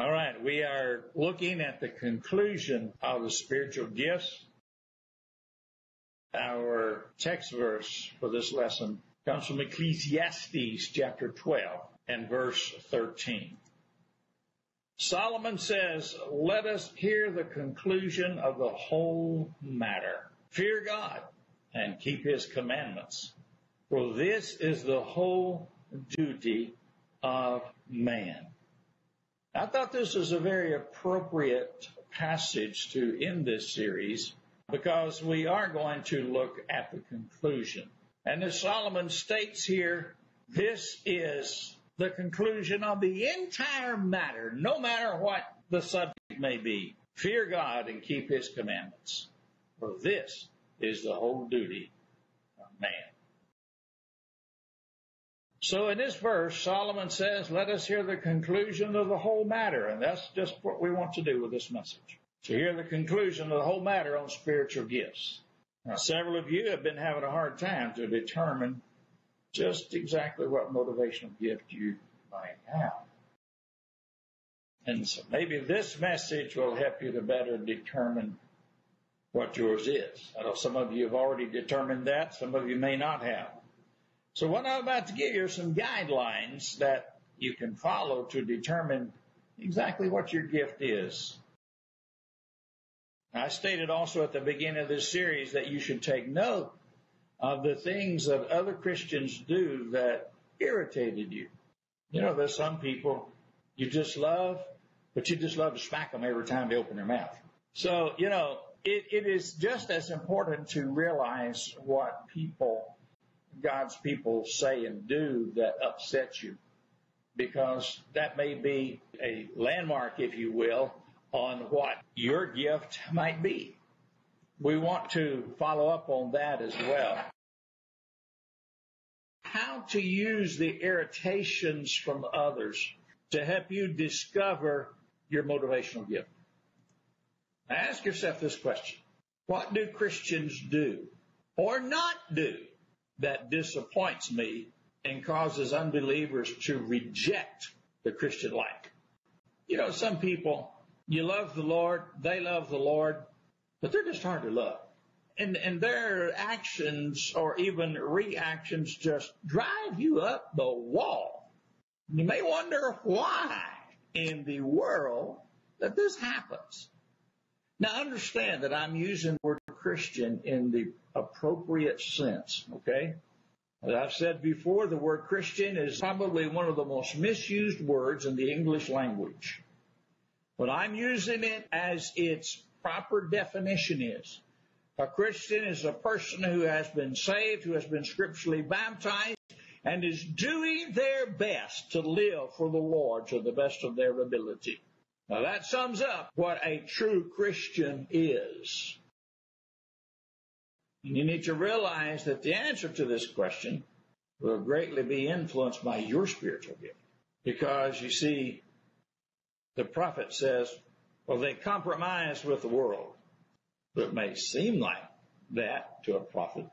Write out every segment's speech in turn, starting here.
All right, we are looking at the conclusion of the spiritual gifts. Our text verse for this lesson comes from Ecclesiastes chapter 12 and verse 13. Solomon says, "Let us hear the conclusion of the whole matter. Fear God and keep His commandments, for this is the whole duty of man." I thought this was a very appropriate passage to end this series because we are going to look at the conclusion. And as Solomon states here, this is the conclusion of the entire matter, no matter what the subject may be. Fear God and keep His commandments, for this is the whole duty of man. So in this verse, Solomon says, let us hear the conclusion of the whole matter. And that's just what we want to do with this message. To hear the conclusion of the whole matter on spiritual gifts. Now, several of you have been having a hard time to determine just exactly what motivational gift you might have. And so maybe this message will help you to better determine what yours is. I know some of you have already determined that. Some of you may not have. So what I'm about to give you are some guidelines that you can follow to determine exactly what your gift is. I stated also at the beginning of this series that you should take note of the things that other Christians do that irritated you. You know, there's some people you just love, but you just love to smack them every time they open their mouth. So, you know, it is just as important to realize what God's people say and do that upsets you, because that may be a landmark, if you will, on what your gift might be. We want to follow up on that as well. How to use the irritations from others to help you discover your motivational gift. Now ask yourself this question. What do Christians do or not do that disappoints me and causes unbelievers to reject the Christian life? You know, some people, you love the Lord, they love the Lord, but they're just hard to love. And their actions or even reactions just drive you up the wall. You may wonder why in the world that this happens. Now understand that I'm using the word Christian in the appropriate sense, okay? As I've said before, the word Christian is probably one of the most misused words in the English language. But I'm using it as its proper definition is. A Christian is a person who has been saved, who has been scripturally baptized, and is doing their best to live for the Lord to the best of their ability. Now that sums up what a true Christian is. And you need to realize that the answer to this question will greatly be influenced by your spiritual gift. Because you see, the prophet says, well, they compromise with the world. It may seem like that to a prophet.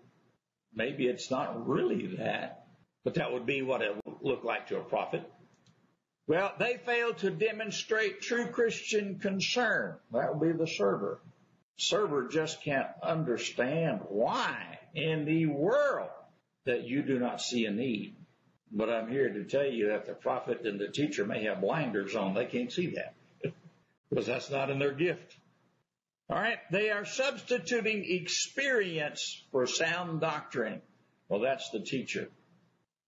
Maybe it's not really that, but that would be what it would look like to a prophet. Well, they fail to demonstrate true Christian concern. That would be the server. Server just can't understand why in the world that you do not see a need. But I'm here to tell you that the prophet and the teacher may have blinders on. They can't see that because that's not in their gift. All right, they are substituting experience for sound doctrine. Well, that's the teacher.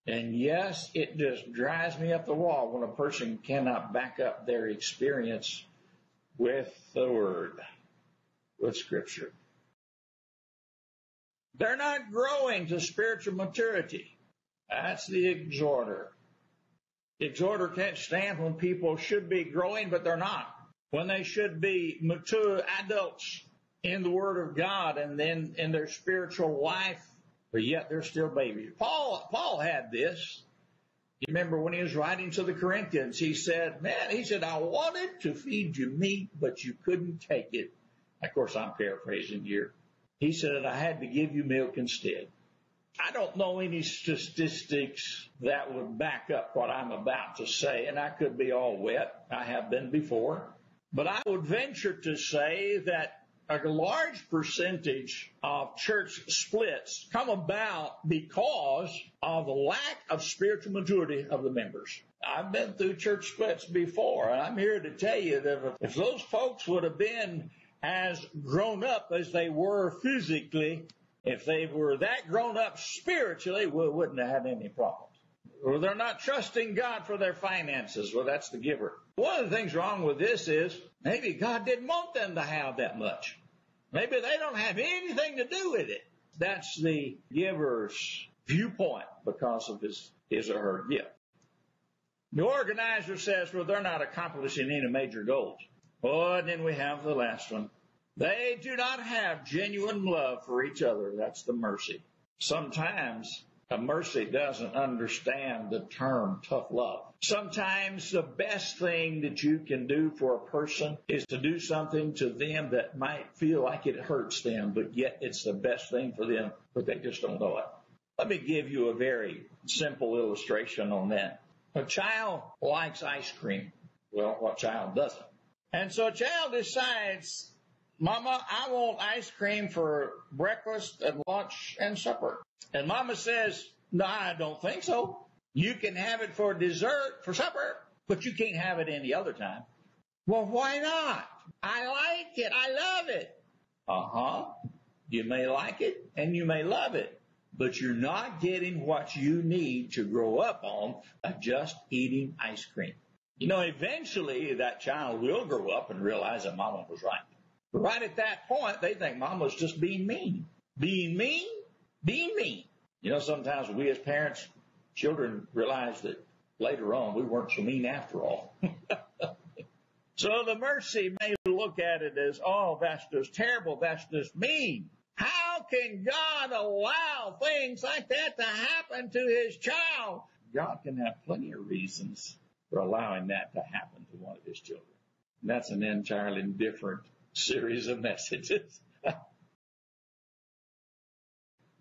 And yes, it just drives me up the wall when a person cannot back up their experience with the Word, with Scripture. They're not growing to spiritual maturity. That's the exhorter. The exhorter can't stand when people should be growing, but they're not. When they should be mature adults in the Word of God and then in their spiritual life, but yet they're still babies. Paul had this. You remember when he was writing to the Corinthians, he said, I wanted to feed you meat, but you couldn't take it. Of course, I'm paraphrasing here. He said, I had to give you milk instead. I don't know any statistics that would back up what I'm about to say, and I could be all wet. I have been before. But I would venture to say that a large percentage of church splits come about because of the lack of spiritual maturity of the members. I've been through church splits before, and I'm here to tell you that if those folks would have been as grown up as they were physically, if they were that grown up spiritually, we wouldn't have had any problems. Or they're not trusting God for their finances. Well, that's the giver. One of the things wrong with this is maybe God didn't want them to have that much. Maybe they don't have anything to do with it. That's the giver's viewpoint because of his or her gift. The organizer says, well, they're not accomplishing any major goals. Oh, and then we have the last one. They do not have genuine love for each other. That's the mercy. Sometimes a mercy doesn't understand the term tough love. Sometimes the best thing that you can do for a person is to do something to them that might feel like it hurts them, but yet it's the best thing for them, but they just don't know it. Let me give you a very simple illustration on that. A child likes ice cream. Well, what child doesn't? And so a child decides, Mama, I want ice cream for breakfast and lunch and supper. And Mama says, no, I don't think so. You can have it for dessert, for supper, but you can't have it any other time. Well, why not? I like it. I love it. Uh-huh. You may like it and you may love it, but you're not getting what you need to grow up on of just eating ice cream. You know, eventually that child will grow up and realize that Mama was right. But right at that point, they think Mama's just being mean. Being mean? Being mean. You know, sometimes we as parents, children realize that later on we weren't so mean after all. So the mercy may look at it as, oh, that's just terrible. That's just mean. How can God allow things like that to happen to his child? God can have plenty of reasons for allowing that to happen to one of his children. And that's an entirely different series of messages.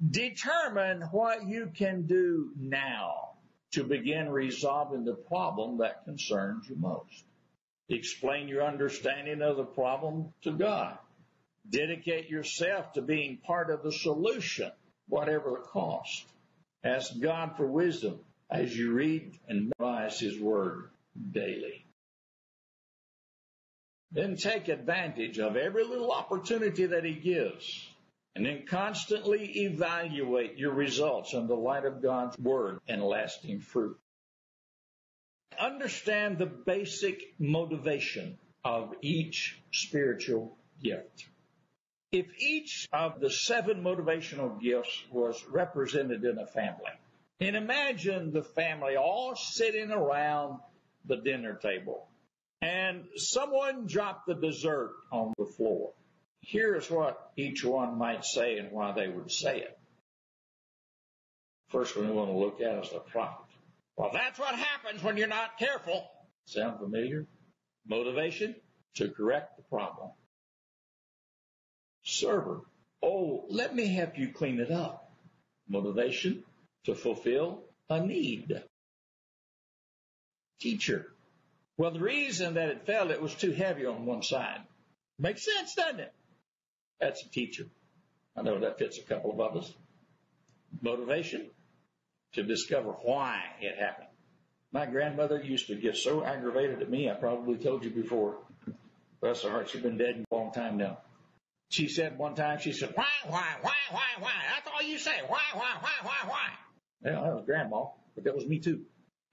Determine what you can do now to begin resolving the problem that concerns you most. Explain your understanding of the problem to God. Dedicate yourself to being part of the solution, whatever the cost. Ask God for wisdom as you read and memorize his word daily. Then take advantage of every little opportunity that he gives. And then constantly evaluate your results in the light of God's word and lasting fruit. Understand the basic motivation of each spiritual gift. If each of the 7 motivational gifts was represented in a family, and imagine the family all sitting around the dinner table, and someone dropped the dessert on the floor. Here's what each one might say and why they would say it. First one we want to look at is the prophet. Well, that's what happens when you're not careful. Sound familiar? Motivation? To correct the problem. Server. Oh, let me help you clean it up. Motivation? To fulfill a need. Teacher. Well, the reason that it fell, it was too heavy on one side. Makes sense, doesn't it? That's a teacher. I know that fits a couple of others. Motivation? To discover why it happened. My grandmother used to get so aggravated at me, I probably told you before. Bless her heart, she's been dead a long time now. She said one time, she said, why? That's all you say. Why? Well, that was Grandma, but that was me too.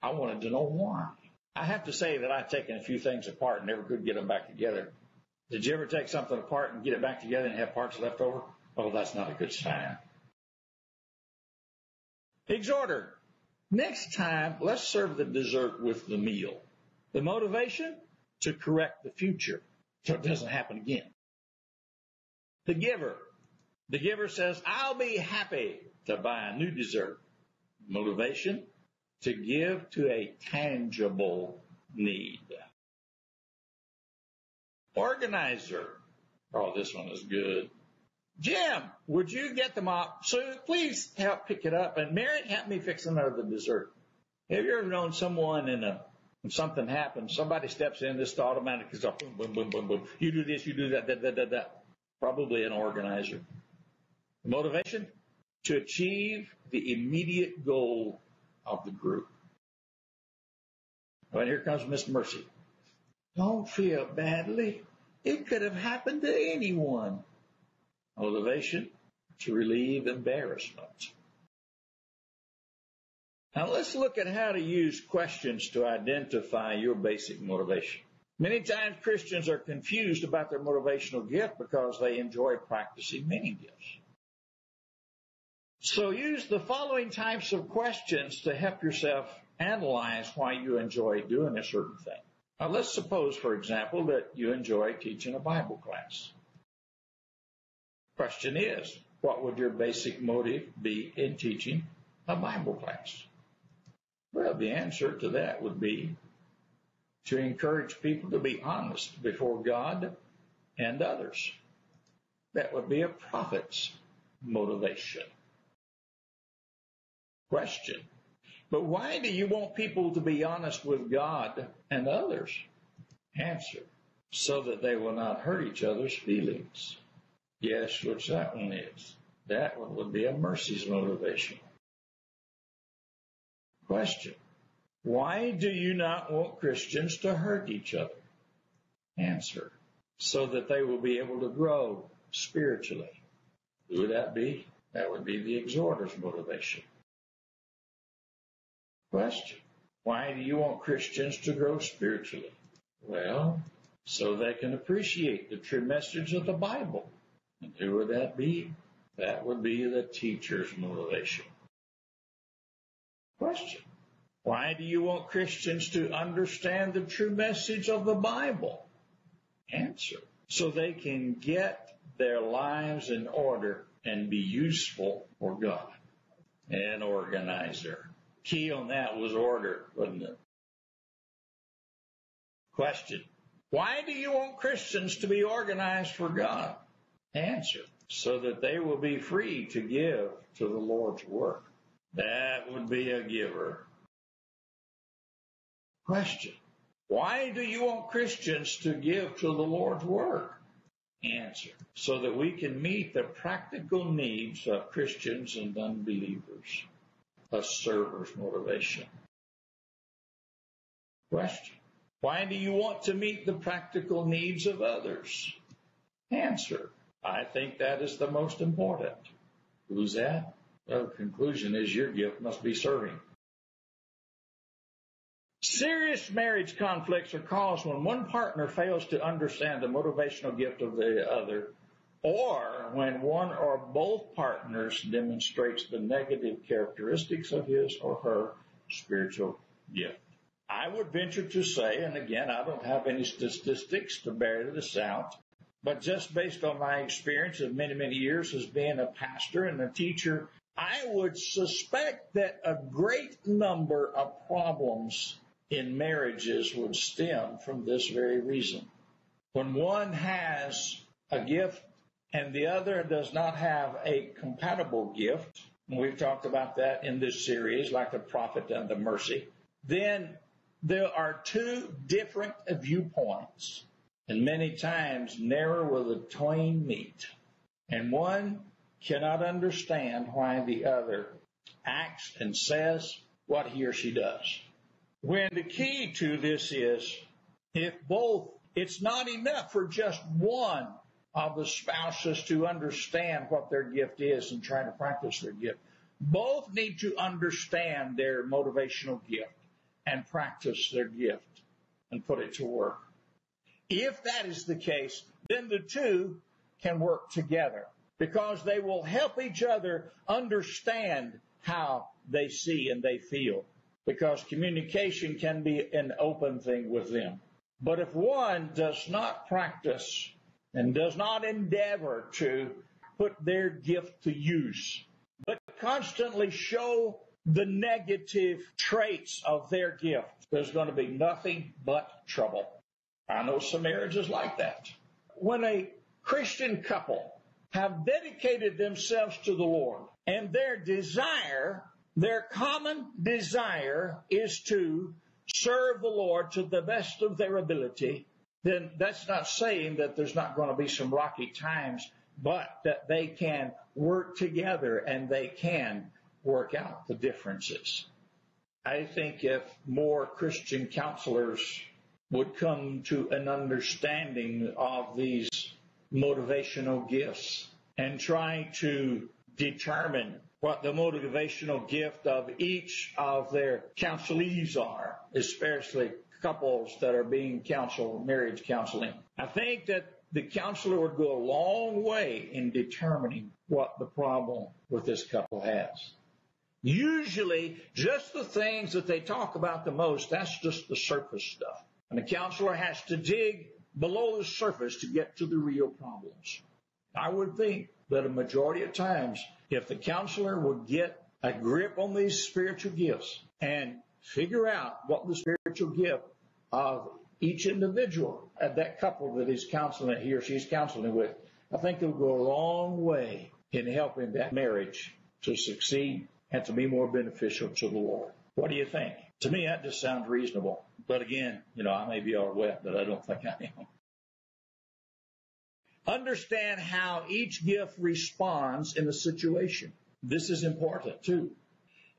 I wanted to know why. I have to say that I've taken a few things apart and never could get them back together. Did you ever take something apart and get it back together and have parts left over? Oh, that's not a good sign. Exhorter. Next time, let's serve the dessert with the meal. The motivation? To correct the future so it doesn't happen again. The giver. The giver says, I'll be happy to buy a new dessert. Motivation? To give to a tangible need. Organizer. Oh, this one is good. Jim, would you get the mop? Sue, please help pick it up. And Mary, help me fix another dessert. Have you ever known someone when something happens, somebody steps in, this automatically goes boom, boom, boom, boom, boom. You do this, you do that. Probably an organizer. Motivation? To achieve the immediate goal of the group. Well, here comes Miss Mercy. Don't feel badly. It could have happened to anyone. Motivation? To relieve embarrassment. Now let's look at how to use questions to identify your basic motivation. Many times Christians are confused about their motivational gift because they enjoy practicing many gifts. So use the following types of questions to help yourself analyze why you enjoy doing a certain thing. Now let's suppose, for example, that you enjoy teaching a Bible class. Question is, what would your basic motive be in teaching a Bible class? Well, the answer to that would be to encourage people to be honest before God and others. That would be a prophet's motivation. Question. But why do you want people to be honest with God and others? Answer. So that they will not hurt each other's feelings. Yes, which that one is. That one would be a mercy's motivation. Question. Why do you not want Christians to hurt each other? Answer. So that they will be able to grow spiritually. Who would that be? That would be the exhorter's motivation. Question. Why do you want Christians to grow spiritually? Well, so they can appreciate the true message of the Bible. And who would that be? That would be the teacher's motivation. Question. Why do you want Christians to understand the true message of the Bible? Answer. So they can get their lives in order and be useful for God. An organizer. Key on that was order, wasn't it? Question. Why do you want Christians to be organized for God? Answer. So that they will be free to give to the Lord's work. That would be a giver. Question. Why do you want Christians to give to the Lord's work? Answer. So that we can meet the practical needs of Christians and unbelievers. A server's motivation. Question. Why do you want to meet the practical needs of others? Answer. I think that is the most important. Who's that? Well, the conclusion is your gift must be serving. Serious marriage conflicts are caused when one partner fails to understand the motivational gift of the other, or when one or both partners demonstrates the negative characteristics of his or her spiritual gift. I would venture to say, and again, I don't have any statistics to bear this out, but just based on my experience of many, many years as being a pastor and a teacher, I would suspect that a great number of problems in marriages would stem from this very reason. When one has a gift and the other does not have a compatible gift, and we've talked about that in this series, like the prophet and the mercy, then there are two different viewpoints, and many times never will the twain meet. And one cannot understand why the other acts and says what he or she does. When the key to this is, it's not enough for just one of the spouses to understand what their gift is and try to practice their gift. Both need to understand their motivational gift and practice their gift and put it to work. If that is the case, then the two can work together because they will help each other understand how they see and they feel, because communication can be an open thing with them. But if one does not practice and does not endeavor to put their gift to use, but constantly show the negative traits of their gift, there's going to be nothing but trouble. I know some marriages like that. When a Christian couple have dedicated themselves to the Lord, and their desire, their common desire, is to serve the Lord to the best of their ability, then that's not saying that there's not going to be some rocky times, but that they can work together and they can work out the differences. I think if more Christian counselors would come to an understanding of these motivational gifts and try to determine what the motivational gift of each of their counselees are, especially couples that are being counseled, marriage counseling. I think that the counselor would go a long way in determining what the problem with this couple has. Usually, just the things that they talk about the most, that's just the surface stuff. And the counselor has to dig below the surface to get to the real problems. I would think that a majority of times, if the counselor would get a grip on these spiritual gifts and figure out what the spiritual gift of each individual, that couple that he's counseling, he or she's counseling with, I think it will go a long way in helping that marriage to succeed and to be more beneficial to the Lord. What do you think? To me, that just sounds reasonable. But again, I may be all wet, but I don't think I am. Understand how each gift responds in a situation. This is important too.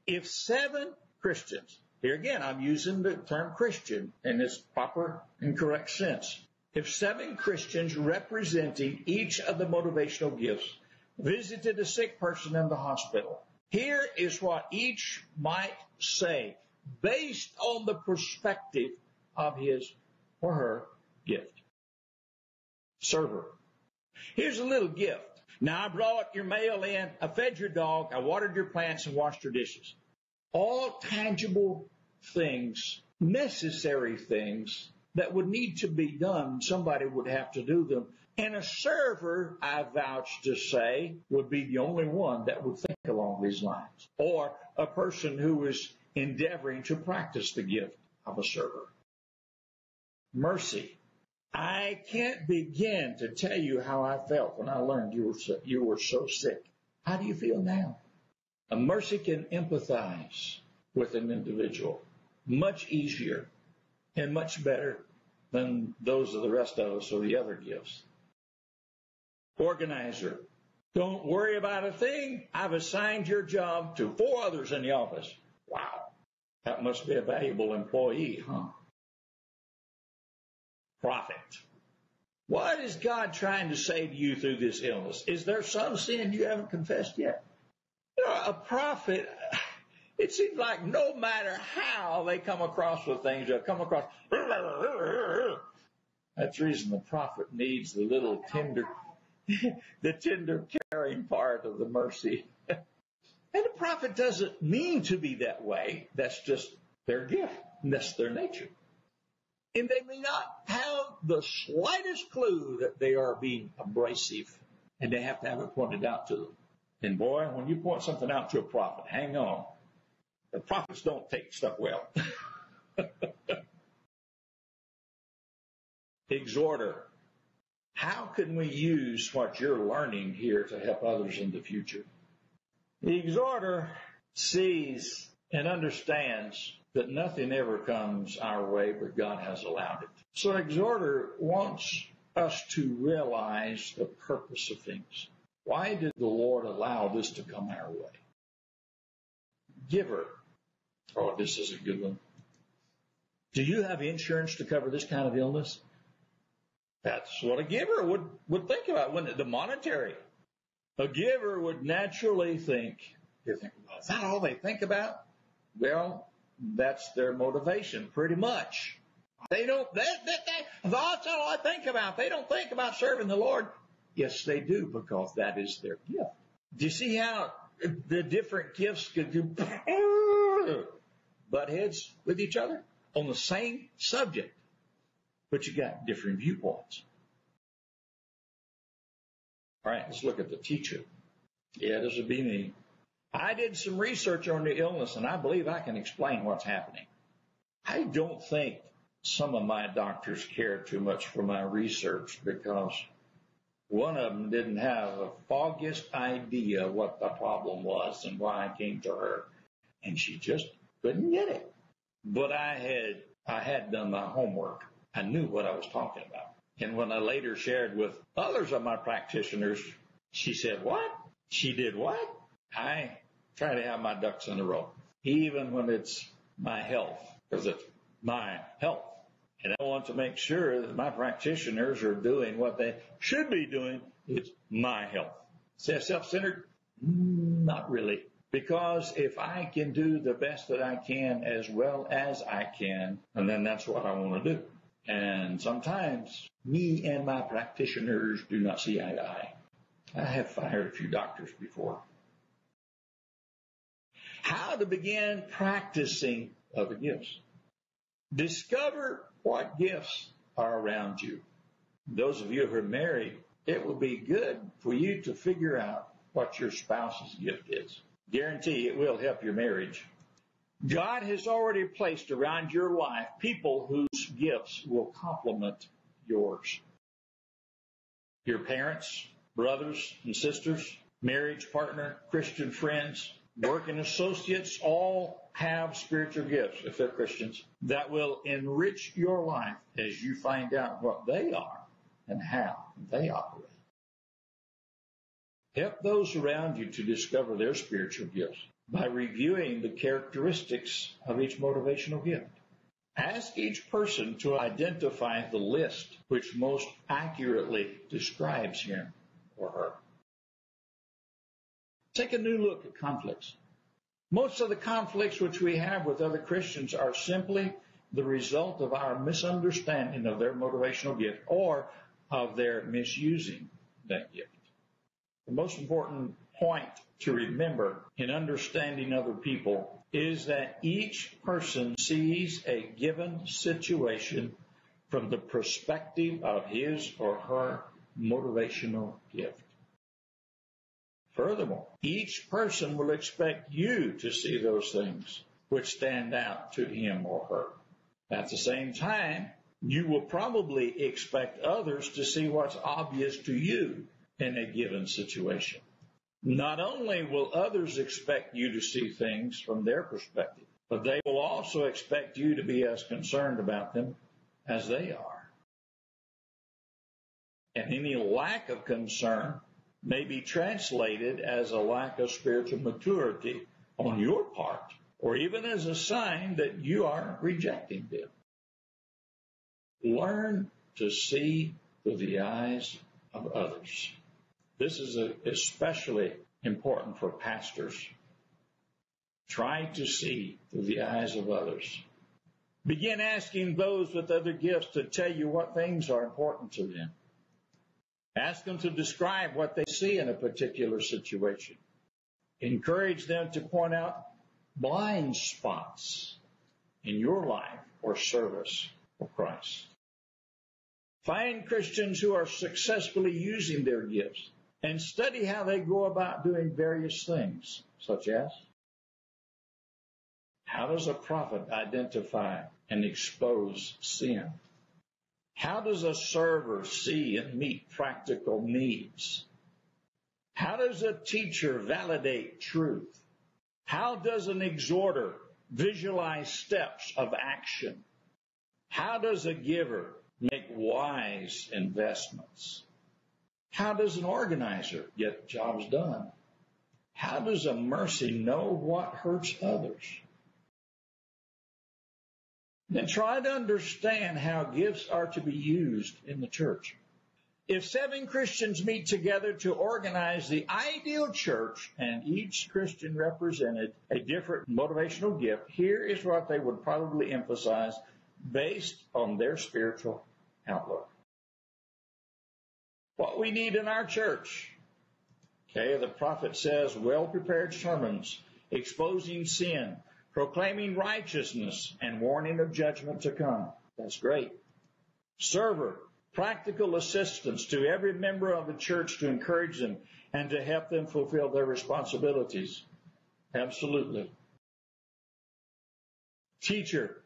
If 7 Christians, here again, I'm using the term Christian in its proper and correct sense. If 7 Christians representing each of the motivational gifts visited a sick person in the hospital, here is what each might say based on the perspective of his or her gift. Server. Here's a little gift. Now, I brought your mail in, I fed your dog, I watered your plants, and washed your dishes. All tangible things, necessary things that would need to be done. Somebody would have to do them. And a server, I vouch to say, would be the only one that would think along these lines. Or a person who is endeavoring to practice the gift of a server. Mercy. I can't begin to tell you how I felt when I learned you were so sick. How do you feel now? A mercy can empathize with an individual much easier and much better than those of the rest of us or the other gifts. Organizer. Don't worry about a thing. I've assigned your job to 4 others in the office. Wow. That must be a valuable employee, huh? Prophet. What is God trying to say to you through this illness? Is there some sin you haven't confessed yet? A prophet, it seems like no matter how they come across with things, they'll come across. That's the reason the prophet needs the little tender, the tender caring part of the mercy. And the prophet doesn't mean to be that way. That's just their gift. That's their nature. And they may not have the slightest clue that they are being abrasive, and they have to have it pointed out to them. And boy, when you point something out to a prophet, hang on. The prophets don't take stuff well. Exhorter. How can we use what you're learning here to help others in the future? The exhorter sees and understands that nothing ever comes our way, but God has allowed it. So exhorter wants us to realize the purpose of things. Why did the Lord allow this to come our way? Giver. Oh, this is a good one. Do you have insurance to cover this kind of illness? That's what a giver would think about, wouldn't it? The monetary. A giver would naturally think, well, is that all they think about? Well, that's their motivation, pretty much. They don't, that's all I think about. They don't think about serving the Lord. Yes, they do, because that is their gift. Do you see how the different gifts could do butt heads with each other on the same subject, but you got different viewpoints? All right, let's look at the teacher. Yeah, this would be me. I did some research on the illness, and I believe I can explain what's happening. I don't think some of my doctors care too much for my research, because One of them didn't have the foggiest idea what the problem was and why I came to her. And she just couldn't get it. But I had done my homework. I knew what I was talking about. And when I later shared with others of my practitioners, she said, what? She did what? I try to have my ducks in a row, even when it's my health, because it's my health. And I want to make sure that my practitioners are doing what they should be doing. It's my health. Is that self-centered? Not really. Because if I can do the best that I can as well as I can, and then that's what I want to do. And sometimes me and my practitioners do not see eye to eye. I have fired a few doctors before. How to begin practicing other gifts. Discover what gifts are around you. Those of you who are married, it will be good for you to figure out what your spouse's gift is. Guarantee it will help your marriage. God has already placed around your life people whose gifts will complement yours. Your parents, brothers and sisters, marriage partner, Christian friends, working associates, all have spiritual gifts, if they're Christians, that will enrich your life as you find out what they are and how they operate. Help those around you to discover their spiritual gifts by reviewing the characteristics of each motivational gift. Ask each person to identify the list which most accurately describes him or her. Take a new look at conflicts. Most of the conflicts which we have with other Christians are simply the result of our misunderstanding of their motivational gift or of their misusing that gift. The most important point to remember in understanding other people is that each person sees a given situation from the perspective of his or her motivational gift. Furthermore, each person will expect you to see those things which stand out to him or her. At the same time, you will probably expect others to see what's obvious to you in a given situation. Not only will others expect you to see things from their perspective, but they will also expect you to be as concerned about them as they are. And any lack of concern may be translated as a lack of spiritual maturity on your part, or even as a sign that you are rejecting them. Learn to see through the eyes of others. This is especially important for pastors. Try to see through the eyes of others. Begin asking those with other gifts to tell you what things are important to them. Ask them to describe what they see in a particular situation. Encourage them to point out blind spots in your life or service for Christ. Find Christians who are successfully using their gifts and study how they go about doing various things, such as how does a prophet identify and expose sin? How does a server see and meet practical needs? How does a teacher validate truth? How does an exhorter visualize steps of action? How does a giver make wise investments? How does an organizer get jobs done? How does a mercy know what hurts others? Then try to understand how gifts are to be used in the church. If 7 Christians meet together to organize the ideal church and each Christian represented a different motivational gift, here is what they would probably emphasize based on their spiritual outlook. What we need in our church. Okay, the prophet says well-prepared sermons, exposing sin, proclaiming righteousness, and warning of judgment to come. That's great. Server, practical assistance to every member of the church to encourage them and to help them fulfill their responsibilities. Absolutely. Teacher,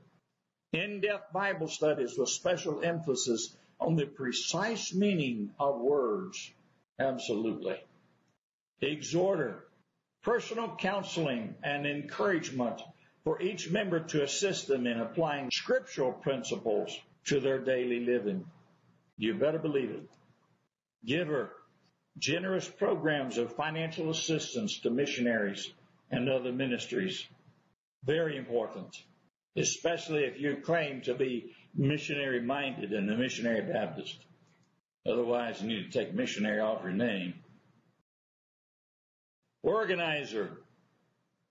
in-depth Bible studies with special emphasis on the precise meaning of words? Absolutely. Exhorter, personal counseling and encouragement for each member to assist them in applying scriptural principles to their daily living. You better believe it. Giver, generous programs of financial assistance to missionaries and other ministries. Very important, especially if you claim to be missionary-minded and a missionary Baptist. Otherwise, you need to take missionary off your name. Organizer,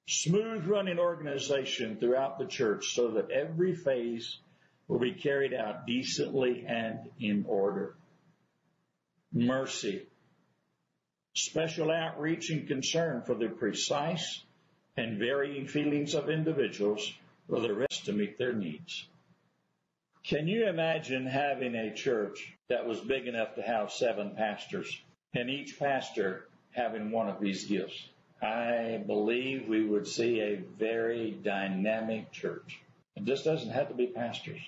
smooth running organization throughout the church so that every phase will be carried out decently and in order. Mercy, special outreach and concern for the precise and varying feelings of individuals for the rest to meet their needs. Can you imagine having a church that was big enough to have 7 pastors and each pastor having one of these gifts? I believe we would see a very dynamic church. And this doesn't have to be pastors.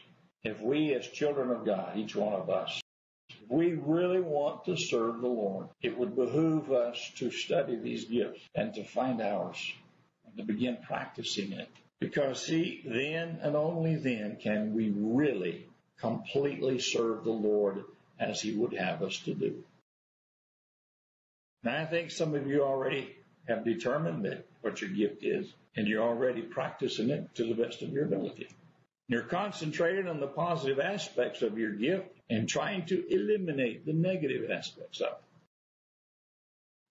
If we as children of God, each one of us, if we really want to serve the Lord, it would behoove us to study these gifts and to find ours and to begin practicing it. Because see, then and only then can we really completely serve the Lord as He would have us to do. Now, I think some of you already have determined that what your gift is, and you're already practicing it to the best of your ability. You're concentrated on the positive aspects of your gift and trying to eliminate the negative aspects of it.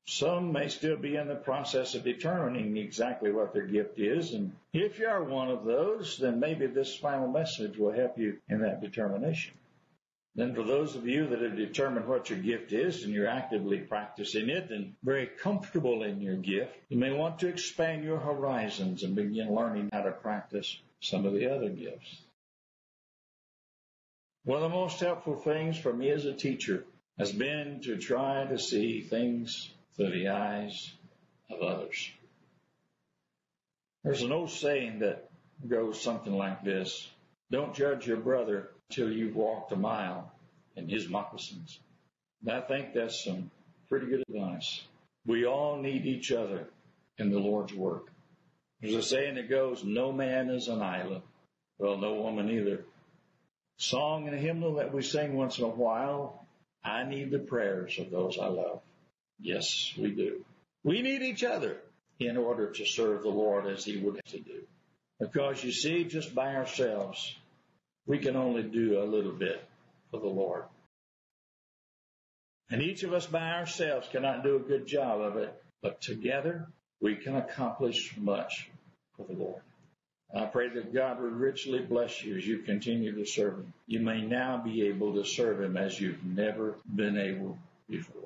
Some may still be in the process of determining exactly what their gift is, and if you are one of those, then maybe this final message will help you in that determination. Then for those of you that have determined what your gift is and you're actively practicing it and very comfortable in your gift, you may want to expand your horizons and begin learning how to practice some of the other gifts. One of the most helpful things for me as a teacher has been to try to see things through the eyes of others. There's an old saying that goes something like this: don't judge your brother till you've walked a mile in his moccasins. And I think that's some pretty good advice. We all need each other in the Lord's work. There's a saying that goes, no man is an island. Well, no woman either. Song and a hymnal that we sing once in a while, I need the prayers of those I love. Yes, we do. We need each other in order to serve the Lord as He would have to do. Because you see, just by ourselves, we can only do a little bit for the Lord. And each of us by ourselves cannot do a good job of it, but together we can accomplish much for the Lord. I pray that God would richly bless you as you continue to serve Him. You may now be able to serve Him as you've never been able before.